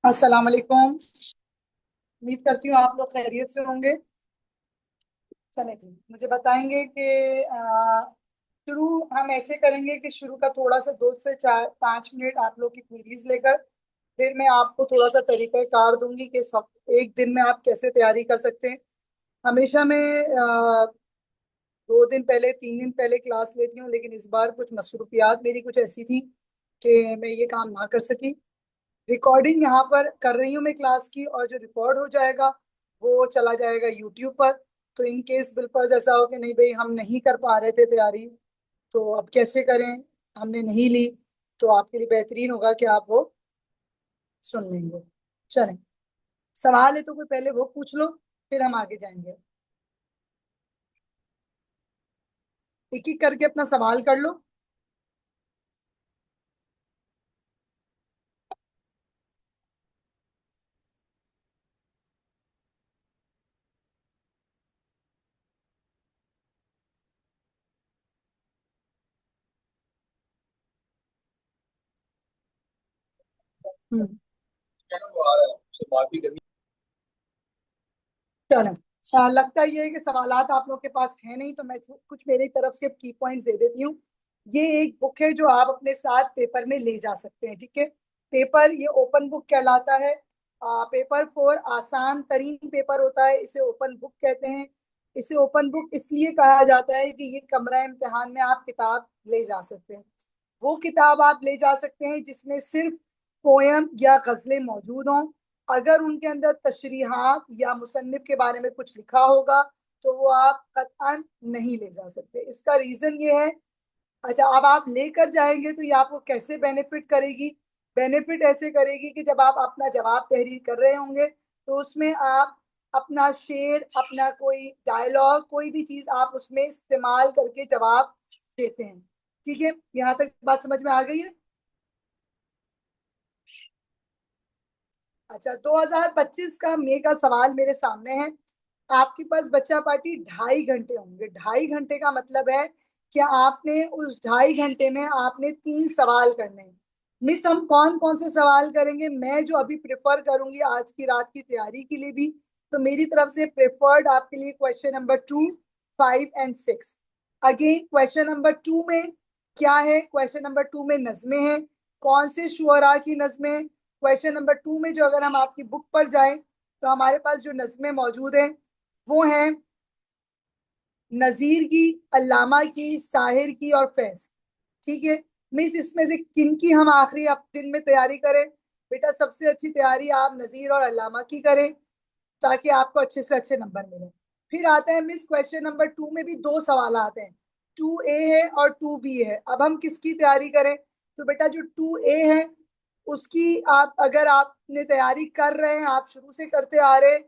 अस्सलाम वालेकुम। उम्मीद करती हूँ आप लोग खैरियत से होंगे। चले जी, मुझे बताएंगे कि शुरू हम ऐसे करेंगे कि शुरू का थोड़ा सा 2 से 4 5 मिनट आप लोग की क्वेरीज लेकर फिर मैं आपको थोड़ा सा तरीका कार दूंगी कि सब एक दिन में आप कैसे तैयारी कर सकते हैं। हमेशा मैं 2 दिन पहले 3 दिन पहले क्लास लेती हूँ, लेकिन इस बार कुछ मसरूफियात मेरी कुछ ऐसी थी कि मैं ये काम ना कर सकी। रिकॉर्डिंग यहाँ पर कर रही हूँ मैं क्लास की, और जो रिकॉर्ड हो जाएगा वो चला जाएगा यूट्यूब पर। तो इन केस बिल्कुल ऐसा हो कि नहीं भाई हम नहीं कर पा रहे थे तैयारी, तो अब कैसे करें, हमने नहीं ली, तो आपके लिए बेहतरीन होगा कि आप वो सुन लेंगे। चलें, सवाल है तो कोई पहले वो पूछ लो, फिर हम आगे जाएंगे। एक एक करके अपना सवाल कर लो। हम्म। चलें, लगता ये है कि सवालात आप लोग के पास है नहीं, तो मैं कुछ मेरी तरफ से की पॉइंट्स दे देती हूँ। ये एक बुक है जो आप अपने साथ पेपर में ले जा सकते हैं, ठीक है। पेपर ये ओपन बुक कहलाता है। पेपर 4 आसान तरीन पेपर होता है, इसे ओपन बुक कहते हैं। इसे ओपन बुक इसलिए कहा जाता है कि ये कमरा इम्तिहान में आप किताब ले जा सकते हैं। वो किताब आप ले जा सकते हैं जिसमें सिर्फ पोयम या गजलें मौजूद हों। अगर उनके अंदर तशरीहात या मुसन्निफ के बारे में कुछ लिखा होगा तो वो आप कतअन नहीं ले जा सकते। इसका रीजन ये है। अच्छा, अब आप लेकर जाएंगे तो ये आपको कैसे बेनिफिट करेगी। बेनिफिट ऐसे करेगी कि जब आप अपना जवाब तहरीर कर रहे होंगे तो उसमें आप अपना शेर, अपना कोई डायलॉग, कोई भी चीज आप उसमें इस्तेमाल करके जवाब देते हैं। ठीक है, यहाँ तक बात समझ में आ गई है। अच्छा, 2025 का मई का सवाल मेरे सामने है। आपके पास बच्चा पार्टी 2.5 घंटे होंगे। 2.5 घंटे का मतलब है कि आपने उस 2.5 घंटे में आपने 3 सवाल करने हैं। मिस, हम कौन कौन से सवाल करेंगे, मैं जो अभी प्रेफर करूंगी आज की रात की तैयारी के लिए भी, तो मेरी तरफ से प्रेफर्ड आपके लिए question number 2, 5 and 6। Again question number 2 में क्या है, क्वेश्चन नंबर 2 में नज़में हैं। कौन से शुअरा की नज़में। क्वेश्चन नंबर 2 में जो अगर हम आपकी बुक पर जाएं तो हमारे पास जो नज़में मौजूद हैं वो हैं नजीर की, अल्लामा की, साहिर की और फैज। ठीक है। मिस, इसमें से किन की हम आखिरी दिन में तैयारी करें। बेटा सबसे अच्छी तैयारी आप नजीर और अल्लामा की करें ताकि आपको अच्छे से अच्छे नंबर मिले। फिर आता है मिस क्वेश्चन नंबर 2 में भी 2 सवाल आते हैं। 2A है और 2B है। अब हम किसकी तैयारी करें। तो बेटा जो 2A है उसकी आप, अगर आपने तैयारी कर रहे हैं, आप शुरू से करते आ रहे हैं,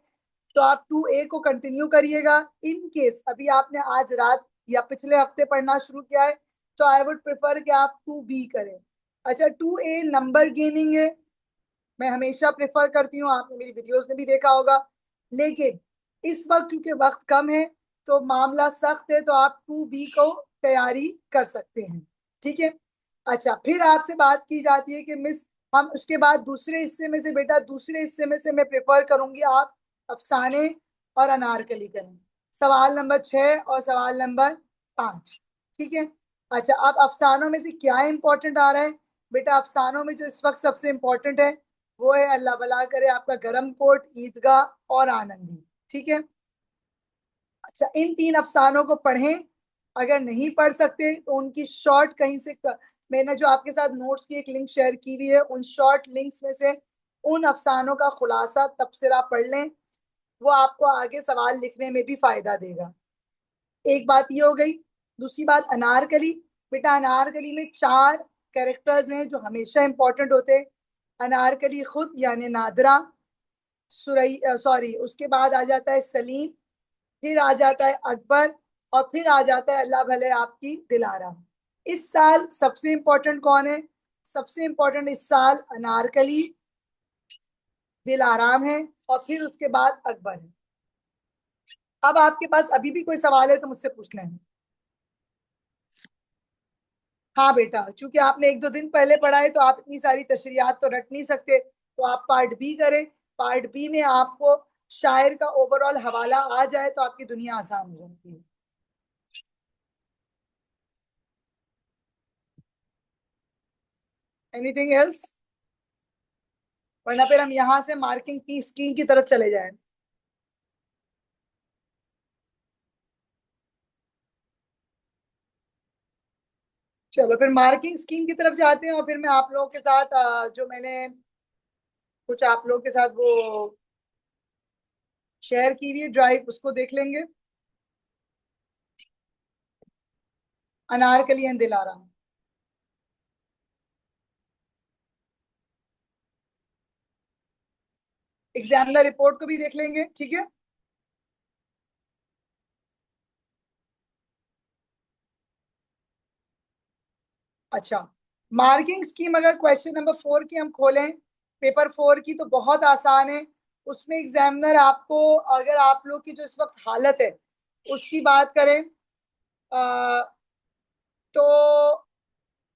तो आप 2A को कंटिन्यू करिएगा। इन केस अभी आपने आज रात या पिछले हफ्ते पढ़ना शुरू किया है तो आई वुड प्रेफर कि आप 2B करें। अच्छा, 2A नंबर गेनिंग है। मैं हमेशा प्रेफर करती हूँ, आपने मेरी वीडियोस में भी देखा होगा। लेकिन इस वक्त क्योंकि वक्त कम है तो मामला सख्त है, तो आप 2B को तैयारी कर सकते हैं। ठीक है। अच्छा, फिर आपसे बात की जाती है कि मिस हम उसके बाद दूसरे हिस्से में से, बेटा दूसरे हिस्से में से मैं प्रेफर करूंगी आप अफसाने और अनारकली करें। सवाल नंबर 6 और सवाल नंबर 5। ठीक है। अच्छा, अब अफसानों में से क्या इंपॉर्टेंट आ रहा है। बेटा अफसानों में जो इस वक्त सबसे इंपॉर्टेंट है वो है अल्लाह भला करे आपका गरम कोट, ईदगाह और आनंदी। ठीक है। अच्छा, इन 3 अफसानों को पढ़ें। अगर नहीं पढ़ सकते तो उनकी शॉर्ट कहीं से मैंने जो आपके साथ नोट्स की एक लिंक शेयर की हुई है, उन शॉर्ट लिंक्स में से उन अफसानों का खुलासा तबसरा पढ़ लें। वो आपको आगे सवाल लिखने में भी फायदा देगा। एक बात ये हो गई। दूसरी बात अनारकली। बेटा अनारकली में 4 कैरेक्टर्स हैं जो हमेशा इंपॉर्टेंट होते हैं। अनारकली खुद यानी नादरा, सुरई, सॉरी, उसके बाद आ जाता है सलीम, फिर आ जाता है अकबर, और फिर आ जाता है अल्लाह भले आपकी दिलारा। इस साल सबसे इंपॉर्टेंट कौन है। सबसे इंपॉर्टेंट इस साल अनारकली, दिलाराम है, और फिर उसके बाद अकबर है। अब आपके पास अभी भी कोई सवाल है तो मुझसे पूछ लें। हाँ बेटा, क्योंकि आपने 1-2 दिन पहले पढ़ा है तो आप इतनी सारी तशरीहात तो रट नहीं सकते। तो आप पार्ट बी करें। पार्ट बी में आपको शायर का ओवरऑल हवाला आ जाए तो आपकी दुनिया आसान हो जाती है। Anything else? वरना फिर हम यहां से मार्किंग की स्कीम की तरफ चले जाएं। चलो फिर मार्किंग स्कीम की तरफ जाते हैं, और फिर मैं आप लोगों के साथ जो मैंने कुछ आप लोगों के साथ वो शेयर की हुई है ड्राइव, उसको देख लेंगे। Anarkali and Dilaram. Examiner report को भी देख लेंगे, ठीक है। अच्छा, मार्किंग स्कीम अगर क्वेश्चन नंबर 4 की हम खोलें, पेपर 4 की, तो बहुत आसान है। उसमें एग्जामिनर आपको, अगर आप लोग की जो इस वक्त हालत है उसकी बात करें, तो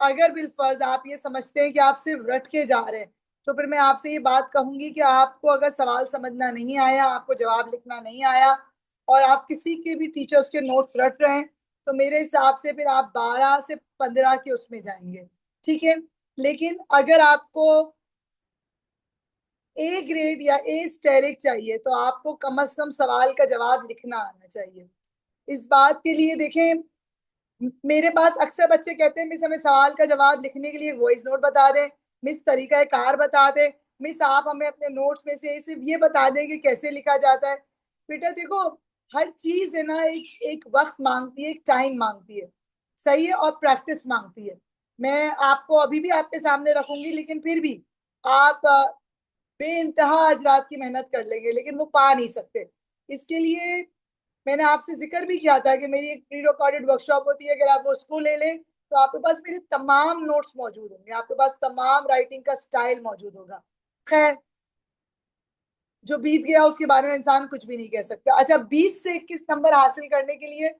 अगर बिलफर्ज आप ये समझते हैं कि आप सिर्फ रट के जा रहे हैं, तो फिर मैं आपसे ये बात कहूंगी कि आपको अगर सवाल समझना नहीं आया, आपको जवाब लिखना नहीं आया, और आप किसी के भी टीचर्स के नोट्स रट रहे हैं, तो मेरे हिसाब से फिर आप 12 से 15 के उसमें जाएंगे, ठीक है। लेकिन अगर आपको ए ग्रेड या ए स्टेरिक चाहिए, तो आपको कम से कम सवाल का जवाब लिखना आना चाहिए। इस बात के लिए देखें, मेरे पास अक्सर बच्चे कहते हैं मिस हमें सवाल का जवाब लिखने के लिए वॉइस नोट बता दें, मिस तरीका कार बता दें, मिस आप हमें अपने नोट्स में से सिर्फ ये बता दें कि कैसे लिखा जाता है। बेटा देखो, हर चीज है ना, एक एक वक्त मांगती है, एक टाइम मांगती है, सही है, और प्रैक्टिस मांगती है। मैं आपको अभी भी आपके सामने रखूंगी, लेकिन फिर भी आप बेइंतहा आज रात की मेहनत कर लेंगे, लेकिन वो पा नहीं सकते। इसके लिए मैंने आपसे जिक्र भी किया था कि मेरी एक प्री रिकॉर्डेड वर्कशॉप होती है, अगर आप वो उसको ले लें तो आपके पास मेरे तमाम नोट्स मौजूद होंगे, आपके पास तमाम राइटिंग का स्टाइल मौजूद होगा। खैर, जो बीत गया उसके बारे में इंसान कुछ भी नहीं कह सकता। अच्छा, 20 से 21 नंबर हासिल करने के लिए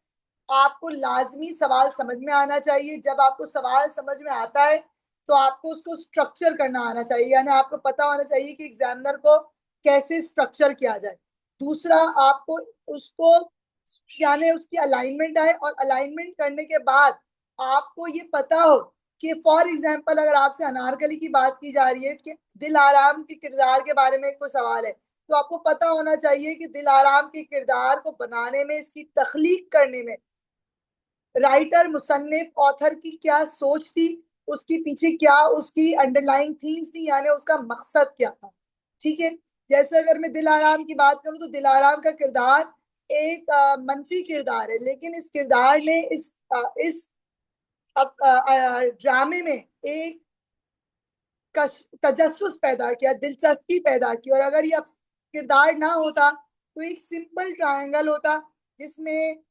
आपको लाजमी सवाल समझ में आना चाहिए। जब आपको सवाल समझ में आता है तो आपको उसको स्ट्रक्चर करना आना चाहिए, यानी आपको पता होना चाहिए कि एग्जामिनर को कैसे स्ट्रक्चर किया जाए। दूसरा, आपको उसको यानी उसकी अलाइनमेंट आए, और अलाइनमेंट करने के बाद आपको ये पता हो कि फॉर एग्जाम्पल अगर आपसे अनारकली की बात की जा रही है कि दिल आराम के किरदार के बारे में कोई सवाल है, तो आपको पता होना चाहिए कि दिल आराम के किरदार को बनाने में, इसकी तख्लीक करने में राइटर, मुसन्निफ, ऑथर की क्या सोच थी, उसके पीछे क्या उसकी अंडरलाइंग थीम्स थी, यानी उसका मकसद क्या था, ठीक है। जैसे अगर मैं दिल आराम की बात करूं, तो दिल आराम का किरदार एक मनफी किरदार है, लेकिन इस किरदार ने इस ड्रामे में एक तजस्सुस पैदा किया, दिलचस्पी पैदा की। और अगर यह किरदार ना होता तो एक सिंपल ट्रायंगल होता, जिसमें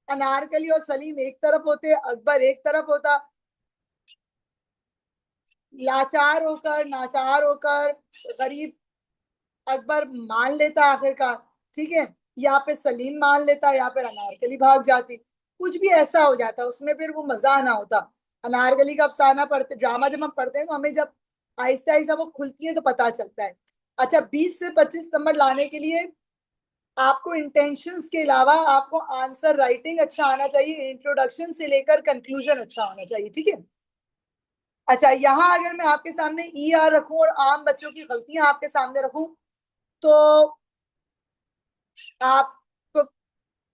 अनारकली और सलीम एक तरफ होते, अकबर एक तरफ होता, लाचार होकर, नाचार होकर गरीब अकबर मान लेता आखिरकार, ठीक है। यहाँ पे सलीम मान लेता, यहाँ पे अनारकली भाग जाती, कुछ भी ऐसा हो जाता, उसमें फिर वो मजा ना होता। अनारकली का अफसाना पढ़ते, ड्रामा जब हम पढ़ते हैं, तो हमें जब आहिस्ता आहिस्ता वो खुलती है तो पता चलता है। अच्छा, 20 से 25 नंबर लाने के लिए आपको इंटेंशंस के अलावा आपको आंसर राइटिंग अच्छा आना चाहिए, इंट्रोडक्शन से लेकर कंक्लूजन अच्छा होना चाहिए, ठीक है। अच्छा, यहाँ अगर मैं आपके सामने ई आर रखूं और आम बच्चों की गलतियां आपके सामने रखूं, तो आपको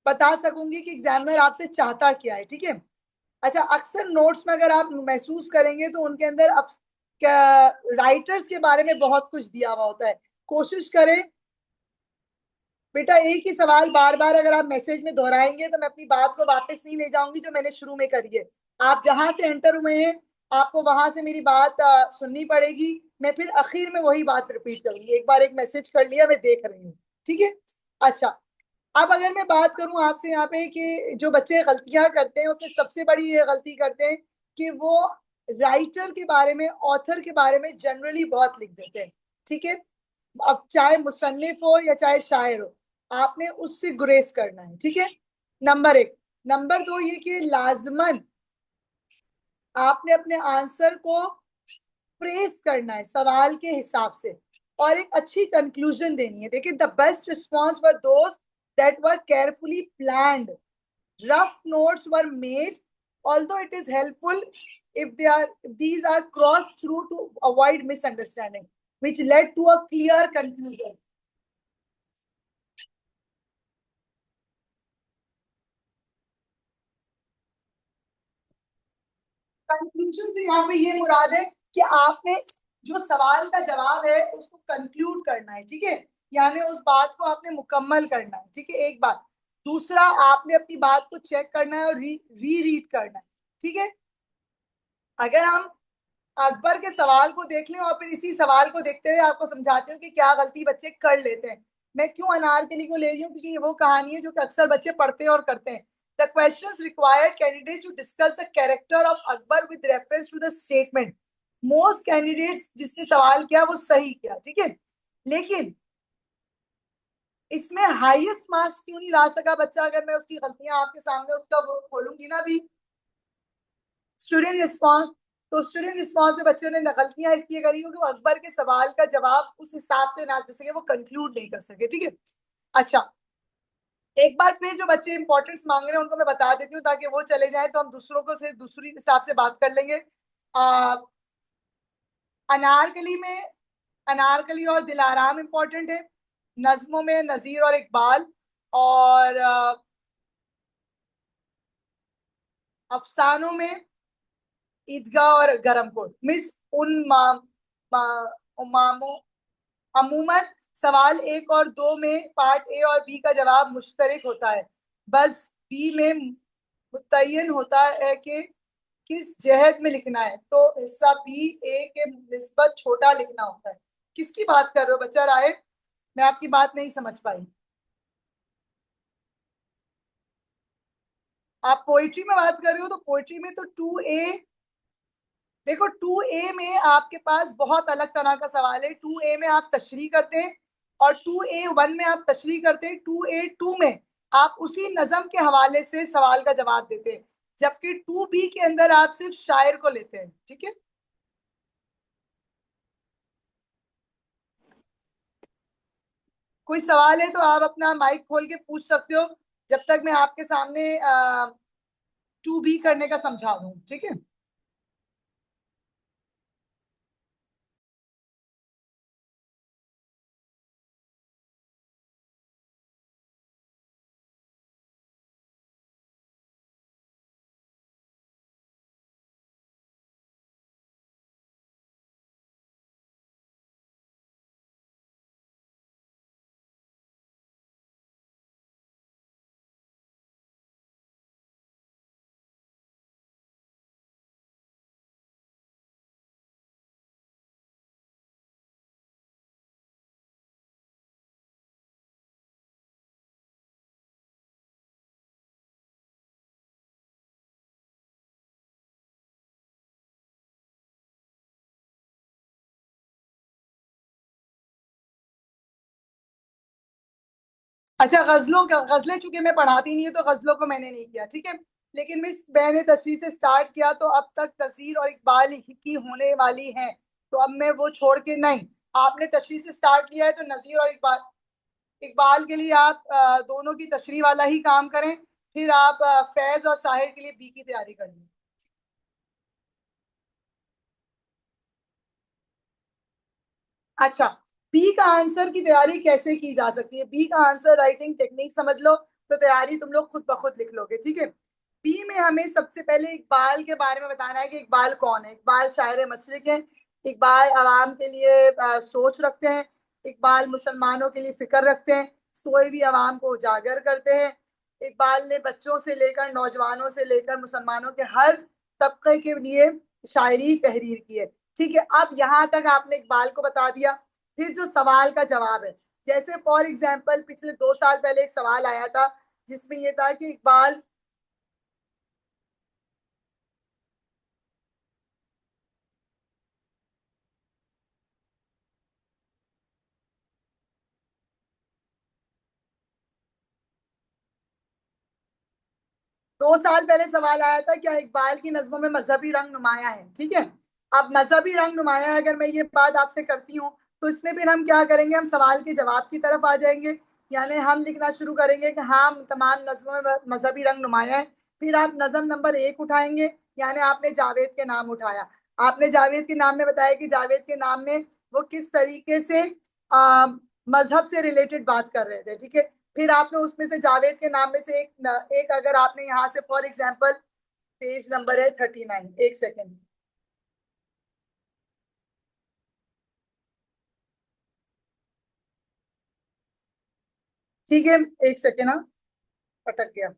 बता सकूंगी कि एग्जामिनर आपसे चाहता क्या है, ठीक है। अच्छा, अक्सर नोट्स में अगर आप महसूस करेंगे तो उनके अंदर राइटर्स के बारे में बहुत कुछ दिया हुआ होता है। कोशिश करें बेटा, एक ही सवाल बार बार अगर आप मैसेज में दोहराएंगे तो मैं अपनी बात को वापस नहीं ले जाऊंगी जो मैंने शुरू में करी है। आप जहां से एंटर हुए हैं, आपको वहां से मेरी बात सुननी पड़ेगी। मैं फिर आखिर में वही बात रिपीट करूंगी। एक बार एक मैसेज कर लिया, मैं देख रही हूँ, ठीक है। अच्छा, अब अगर मैं बात करूं आपसे यहाँ पे कि जो बच्चे गलतियां करते हैं, उसमें सबसे बड़ी ये गलती करते हैं कि वो राइटर के बारे में, ऑथर के बारे में जनरली बहुत लिख देते हैं, ठीक है। अब चाहे मुसन्निफ हो या चाहे शायर हो, आपने उससे गुरेज करना है, ठीक है। नंबर एक। नंबर दो, ये कि लाजमन आपने अपने आंसर को फ्रेज करना है सवाल के हिसाब से। और एक अच्छी कंक्लूजन देनी है। देखिए, the best response were those that were carefully planned, rough notes were made, although it is helpful if these are crossed through to avoid misunderstanding, which led to a clear conclusion. Conclusion से यहाँ पे ये मुराद है कि आपने जो सवाल का जवाब है उसको कंक्लूड करना है, ठीक है, यानी उस बात को आपने मुकम्मल करना है, ठीक है, एक बात। दूसरा, आपने अपनी बात को चेक करना है और री रीड करना है, ठीक है। अगर हम अकबर के सवाल को देख लें और फिर इसी सवाल को देखते हुए आपको समझाते हो कि क्या गलती बच्चे कर लेते हैं। मैं क्यों अनारकली को ले रही हूँ, क्योंकि ये वो कहानी है जो कि अक्सर बच्चे पढ़ते हैं और करते हैं। The questions required candidates to discuss the character of Akbar with reference to the statement. Most candidates जिसने सवाल किया वो सही किया, ठीक है, लेकिन इसमें हाईएस्ट मार्क्स क्यों नहीं ला सका बच्चा, अगर मैं उसकी गलतियां आपके सामने उसका वो खोलूंगी ना भी। स्टूडेंट रिस्पॉन्स, तो स्टूडेंट रिस्पॉन्स में बच्चों ने गलतियां इसलिए करी क्योंकि वो अकबर के सवाल का जवाब उस हिसाब से ना दे सके, वो कंक्लूड नहीं कर सके, ठीक है। अच्छा, एक बार फिर जो बच्चे इंपॉर्टेंस मांग रहे हैं उनको मैं बता देती हूँ ताकि वो चले जाए, तो हम दूसरों को सिर्फ दूसरी हिसाब से बात कर लेंगे। आ, अनारकली में अनारकली और दिलाराम इंपॉर्टेंट है। नज्मों में नजीर और इकबाल, और अफसानों में ईदगाह और गरमकोट। मिस उन मामो अमूमन सवाल एक और दो में पार्ट ए और बी का जवाब मुश्तरक होता है, बस बी में मुतय्यन होता है कि किस जहद में लिखना है, तो हिस्सा बी ए के निस्बत छोटा लिखना होता है। किसकी बात कर रहे हो बच्चा राय? मैं आपकी बात नहीं समझ पाई। आप पोइट्री में बात कर रहे हो, तो पोइट्री में तो 2A, देखो 2A में आपके पास बहुत अलग तरह का सवाल है। 2A में आप तशरीह करते हैं और 2A1 में आप तशरीह करते हैं। 2A2 में आप उसी नज़म के हवाले से सवाल का जवाब देते हैं, जबकि 2B के अंदर आप सिर्फ शायर को लेते हैं, ठीक है। कोई सवाल है तो आप अपना माइक खोल के पूछ सकते हो, जब तक मैं आपके सामने 2B करने का समझा दूं, ठीक है। अच्छा, गजलें चूंकि मैं पढ़ाती नहीं है तो गजलों को मैंने नहीं किया, ठीक है, लेकिन मिस मैंने तशरीह से स्टार्ट किया तो अब तक तसीर और इकबाल ही की होने वाली हैं, तो अब मैं वो छोड़ के नहीं। आपने तशरीह से स्टार्ट किया है तो नजीर और इकबाल, इकबाल के लिए आप दोनों की तशरीह वाला ही काम करें, फिर आप फैज और साहिर के लिए बी की तैयारी कर लें। अच्छा, बी का आंसर की तैयारी कैसे की जा सकती है? बी का आंसर राइटिंग टेक्निक समझ लो तो तैयारी तुम लोग खुद ब खुद लिख लोगे, ठीक है। बी में हमें सबसे पहले इकबाल के बारे में बताना है कि इकबाल कौन है। इकबाल शायर मशरिक है। इकबाल आवाम के लिए सोच रखते हैं। इकबाल मुसलमानों के लिए फिक्र रखते हैं, सोई हुई आवाम को उजागर करते हैं। इकबाल ने बच्चों से लेकर नौजवानों से लेकर मुसलमानों के हर तबके के लिए शायरी तहरीर की है, ठीक है। अब यहाँ तक आपने इकबाल को बता दिया। फिर जो सवाल का जवाब है, जैसे फॉर एग्जाम्पल पिछले 2 साल पहले एक सवाल आया था जिसमें यह था कि इकबाल 2 साल पहले सवाल आया था क्या इकबाल की नज्मों में मजहबी रंग नुमाया है, ठीक है। अब मजहबी रंग नुमाया है, अगर मैं ये बात आपसे करती हूँ तो इसमें फिर हम क्या करेंगे, हम सवाल के जवाब की तरफ आ जाएंगे। यानी हम लिखना शुरू करेंगे कि हाँ तमाम नज़्मों में मजहबी रंग नुमाया है। फिर आप नज़म नंबर 1 उठाएंगे, यानी आपने जावेद के नाम उठाया। आपने जावेद के नाम में बताया कि जावेद के नाम में वो किस तरीके से मजहब से रिलेटेड बात कर रहे थे, ठीक है। फिर आपने उसमें से जावेद के नाम में से एक अगर आपने यहाँ से फॉर एग्जाम्पल, पेज नंबर है 39, एक सेकेंड, ठीक है, एक सेकेंड, हाँ अटक गया।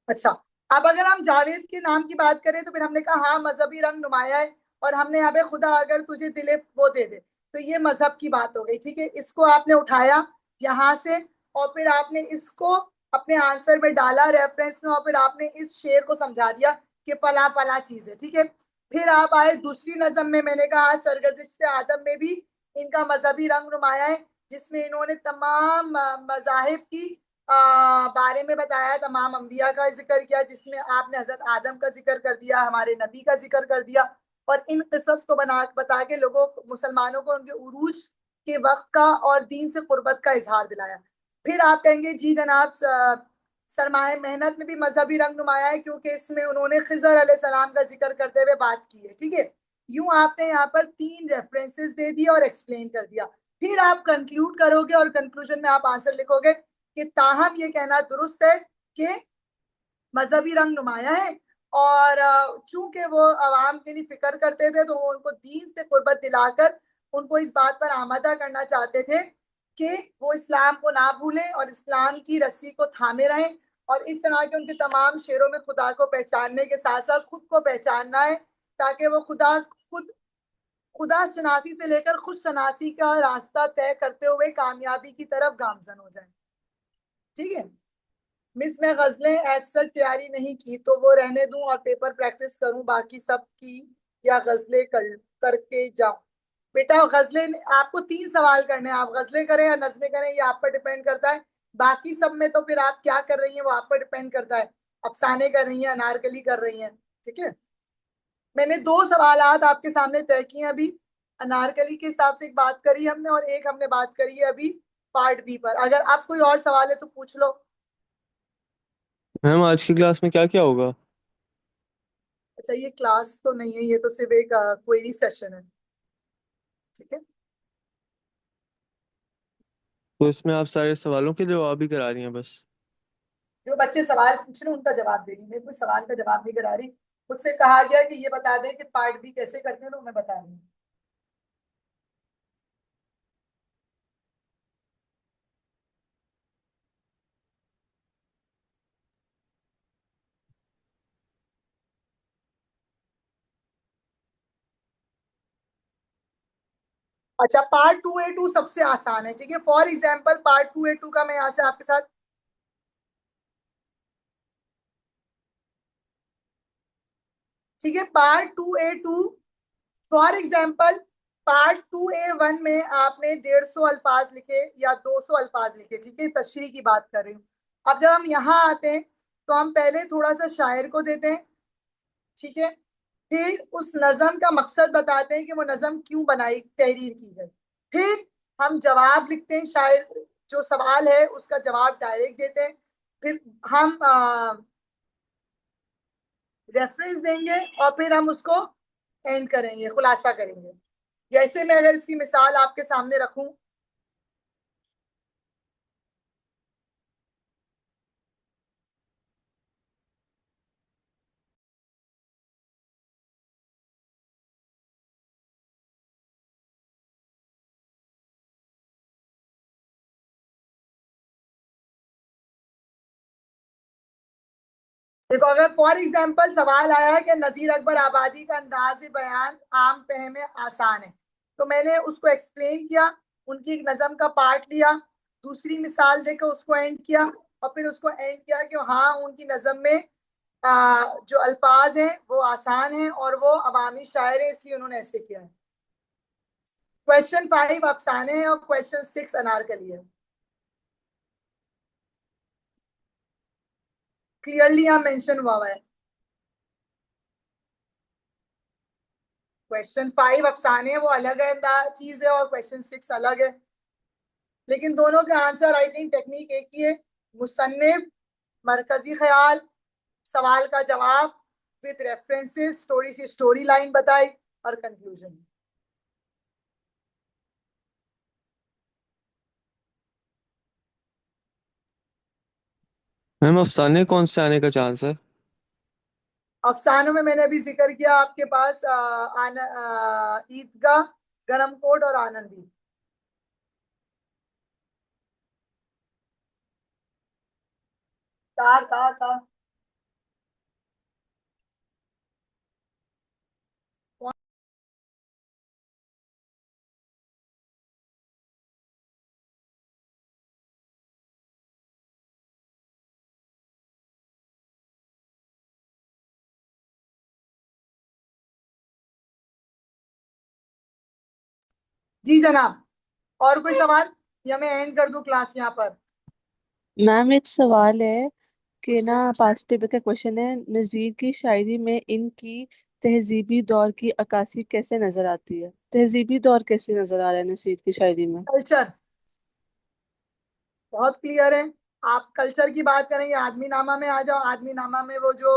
अच्छा, अब अगर हम जावेद के नाम की बात करें तो फिर हमने कहा हाँ मजहबी रंग नुमाया है, और हमने यहाँ पे खुदा अगर तुझे दिले वो दे दे, तो ये मजहब की बात हो गई, ठीक है। इसको आपने उठाया यहाँ से, और फिर आपने इसको अपने आंसर में डाला रेफरेंस में, और फिर आपने इस शेर को समझा दिया कि फला फला चीज है, ठीक है। फिर आप आए दूसरी नज़म में, मैंने कहा सरगजिश्त आदम में भी इनका मजहबी रंग नुमाया है, जिसमें इन्होंने तमाम मजाहिब की बारे में बताया, तमाम अंबिया का जिक्र किया, जिसमें आपने हजरत आदम का जिक्र कर दिया, हमारे नबी का जिक्र कर दिया, और इन किस्स को बता के लोगों मुसलमानों को उनके उरूज के वक्त का और दीन से कुर्बत का इजहार दिलाया। फिर आप कहेंगे जी जनाब, सरमाए मेहनत में भी मजहबी रंग नुमाया है, क्योंकि इसमें उन्होंने खिजर अलैहिस्सलाम का जिक्र करते हुए बात की है, ठीक है। यूं आपने यहाँ पर 3 रेफरेंसेस दे दिए और एक्सप्लेन कर दिया। फिर आप कंक्लूड करोगे और कंक्लूजन में आप आंसर लिखोगे कि ताहम ये कहना दुरुस्त है कि मजहबी रंग नुमाया है, और चूंकि वो अवाम के लिए फिक्र करते थे, तो वो उनको दीन से कुर्बत दिलाकर उनको इस बात पर आमादा करना चाहते थे कि वो इस्लाम को ना भूलें और इस्लाम की रस्सी को थामे रहें, और इस तरह के उनके तमाम शेरों में खुदा को पहचानने के साथ साथ खुद को पहचानना है, ताकि वो खुदा शनासी से लेकर खुद शनासी का रास्ता तय करते हुए कामयाबी की तरफ गामजन हो जाए, ठीक है। मिस मैं गजलें एज सच तैयारी नहीं की, तो वो रहने दूं और पेपर प्रैक्टिस करूं बाकी सब की, या गजलें करके जाऊं। बेटा गजलें आपको 3 सवाल करने हैं, आप गजलें करें या नज़में करें ये आप पर डिपेंड करता है। बाकी सब में तो फिर आप क्या कर रही हैं वो आप पर डिपेंड करता है, अफसाने कर रही हैं, अनारकली कर रही हैं, ठीक है। मैंने 2 सवालात आपके सामने तय किए हैं अभी, अनारकली के हिसाब से एक बात करी हमने, और एक हमने बात करी है अभी पार्ट बी पर। अगर आप कोई और सवाल है तो पूछ लो। मैम आज की क्लास में क्या क्या होगा? अच्छा, ये क्लास तो नहीं है, ये तो सिर्फ एक क्वेरी सेशन है, ठीक है। तो इसमें आप सारे सवालों के जवाब ही करा रही हैं बस? जो बच्चे सवाल पूछ रहे हैं उनका जवाब दे रही हूँ, मैं कोई सवाल का जवाब नहीं करा रही। खुद से कहा गया कि ये बता दें कि पार्ट बी कैसे करते हैं, तो मैं बता रही हूँ। अच्छा, पार्ट 2A2 सबसे आसान है, ठीक है। फॉर एग्जाम्पल पार्ट 2A2 का मैं यहाँ से आपके साथ, ठीक है, part 2A2 for example, part 2A1 में आपने 150 अल्फाज लिखे या 200 अल्फाज लिखे, ठीक है, तशरीह की बात कर रही हूँ। अब जब हम यहाँ आते हैं तो हम पहले थोड़ा सा शायर को देते हैं, ठीक है। फिर उस नज़म का मकसद बताते हैं कि वो नज़म क्यों बनाई, तहरीर की गई। फिर हम जवाब लिखते हैं, शायर जो सवाल है उसका जवाब डायरेक्ट देते हैं। फिर हम रेफरेंस देंगे, और फिर हम उसको एंड करेंगे, खुलासा करेंगे। जैसे मैं अगर इसकी मिसाल आपके सामने रखूं, देखो अगर फॉर एग्जाम्पल सवाल आया है कि नजीर अकबर आबादी का अंदाज बयान आम फहम में आसान है, तो मैंने उसको एक्सप्लेन किया, उनकी एक नज़म का पार्ट लिया, दूसरी मिसाल देकर उसको एंड किया, और फिर उसको एंड किया कि हाँ उनकी नज़म में जो अल्फाज हैं वो आसान हैं और वो अवामी शायर है, इसलिए उन्होंने ऐसे किया है। क्वेश्चन 5 अफसाने है और क्वेश्चन 6 अनारकली है। क्लियरली यहाँ मेंशन हुआ है। क्वेश्चन 5 अफसाने वो अलग है चीज है, और क्वेश्चन 6 अलग है, लेकिन दोनों के आंसर राइटिंग टेक्निक एक ही है। मुसन्निफ, मरकजी ख्याल, सवाल का जवाब विद रेफरेंसेस, थोड़ी सी स्टोरी लाइन बताई और कंक्लूजन। मैम अफसाने कौन से आने का चांस है? अफसानों में मैंने अभी जिक्र किया आपके पास ईदगाह, गरमकोट और आनंदी। था। जी जनाब, और कोई सवाल या मैं एंड कर दूं क्लास यहाँ पर? मैम एक सवाल है कि ना, पास्ट पेपर का क्वेश्चन है, नजीर की शायरी में इनकी तहजीबी दौर की अक्कासी कैसे नजर आती है? तहजीबी दौर कैसे नजर आ रहा है नजीर की शायरी में? कल्चर बहुत क्लियर है। आप कल्चर की बात करेंगे, आदमी नामा में आ जाओ। आदमी नामा में वो जो,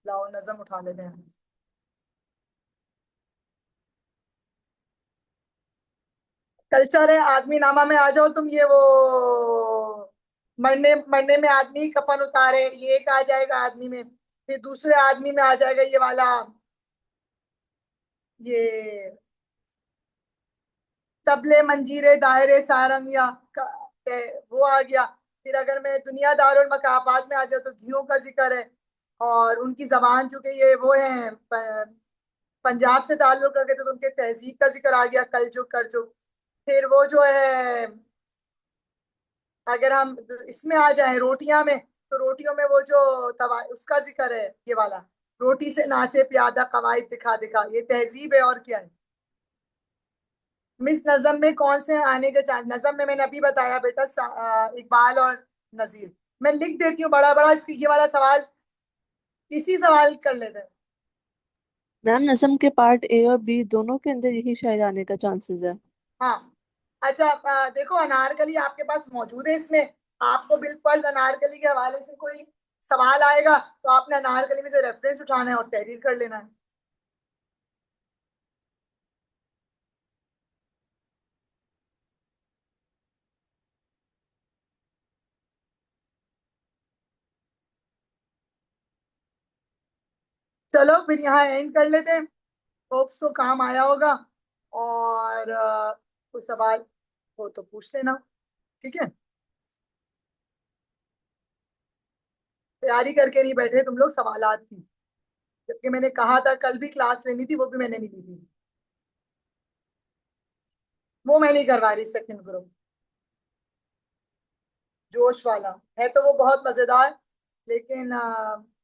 लाओ नजम उठा लेते हैं। कल्चर है, आदमी नामा में आ जाओ तुम। ये वो मरने मरने में आदमी कफन उतारे, ये एक आ जाएगा आदमी में। फिर दूसरे आदमी में आ जाएगा ये वाला, ये तबले मंजीरे दायरे सारंगिया वो आ गया। फिर अगर मैं दुनियादारुल मकाफात में आ जाऊँ तो घियों का जिक्र है, और उनकी जबान चूंकि ये वो है पंजाब से ताल्लुक रखते तो उनके तहजीब का जिक्र आ गया, कलजुग करजुग। फिर वो जो है, अगर हम इसमें आ जाए रोटियां में, तो रोटियों में वो जो तवा उसका जिक्र है, ये वाला रोटी से नाचे प्यादा कवायद दिखा दिखा, ये तहजीब है और क्या है। मिस नजम में कौन से आने के चांस? नजम में मैंने अभी बताया बेटा, इकबाल और नजीर। मैं लिख देती हूँ बड़ा बड़ा, इसकी ये वाला सवाल इसी सवाल कर लेते हैं। मैम नज़म के पार्ट ए और बी दोनों के अंदर यही शायद आने का चांसेस है। हाँ, अच्छा, देखो अनारकली आपके पास मौजूद है इसमें। आपको बिलफर्ज अनारकली के हवाले से कोई सवाल आएगा तो आपने अनारकली में से रेफरेंस उठाना है और तहरीर कर लेना है। चलो फिर यहाँ एंड कर लेते हैं। होप्स तो काम आया होगा, और कोई सवाल हो तो पूछ लेना। ठीक है, तैयारी करके नहीं बैठे तुम लोग सवालात की, जबकि मैंने कहा था कल भी क्लास लेनी थी, वो भी मैंने नहीं ली थी। वो मैं नहीं करवा रही सेकंड ग्रुप, जोश वाला है तो वो बहुत मजेदार, लेकिन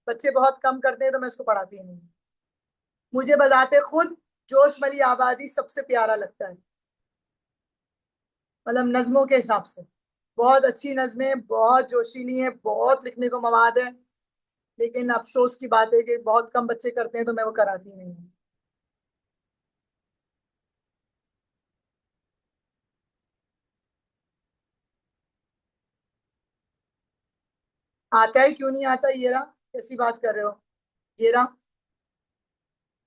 बच्चे बहुत कम करते हैं तो मैं उसको पढ़ाती ही नहीं। मुझे बजाते खुद जोश वाली आबादी सबसे प्यारा लगता है, मतलब नज्मों के हिसाब से। बहुत अच्छी नज्में, बहुत जोशीली है, बहुत लिखने को मवाद है, लेकिन अफसोस की बात है कि बहुत कम बच्चे करते हैं तो मैं वो कराती ही नहीं हूँ। आता है क्यों नहीं आता? ये रहा, कैसी बात कर रहे हो? ये रहा,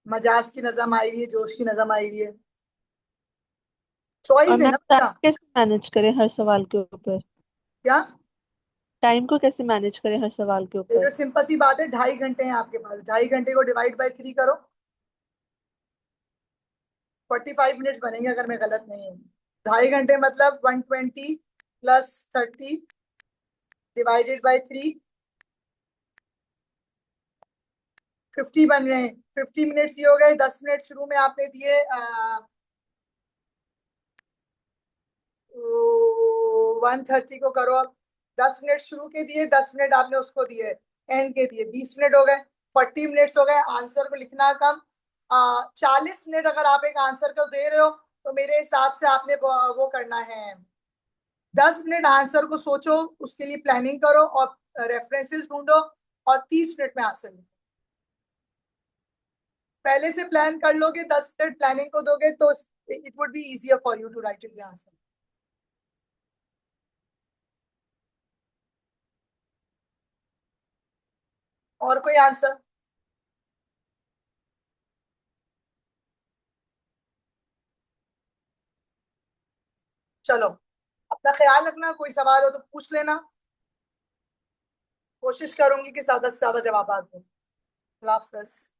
मजाज की नजम आई हुई है, जोश की नजम आई हुई है। और चॉइस है मैम ना टाइम बेटा। कैसे मैनेज करें हर सवाल के ऊपर? क्या? टाइम को कैसे मैनेज करें हर सवाल के देखो ऊपर? सिंपल सी बात है, 2.5 घंटे हैं आपके पास। 2.5 घंटे को डिवाइड बाई 3 करो, 45 मिनट्स बनेंगे अगर मैं गलत नहीं हूँ। 2.5 घंटे मतलब 120 प्लस 30 डिवाइडेड बाई 3, 50 बन रहे हैं। 50 मिनट्स ये हो गए। 10 मिनट शुरू में आपने दिए 1:30 को करो अब। 10 मिनट शुरू के दिए, 10 मिनट आपने उसको दिए एंड के दिए, 20 मिनट हो गए। 40 मिनट्स हो गए। आंसर को लिखना कम। 40 मिनट अगर आप एक आंसर को दे रहे हो तो मेरे हिसाब से आपने वो करना है, 10 मिनट आंसर को सोचो, उसके लिए प्लानिंग करो और रेफरेंसेस ढूंढो, और 30 मिनट में आंसर लिखो। पहले से प्लान कर लोगे, 10 मिनट प्लानिंग को दोगे, तो it would be easier for you to write the answer. और कोई आंसर? चलो, अपना ख्याल रखना, कोई सवाल हो तो पूछ लेना, कोशिश करूंगी कि ज्यादा से ज्यादा जवाब दूं। अल्लाह हाफिज।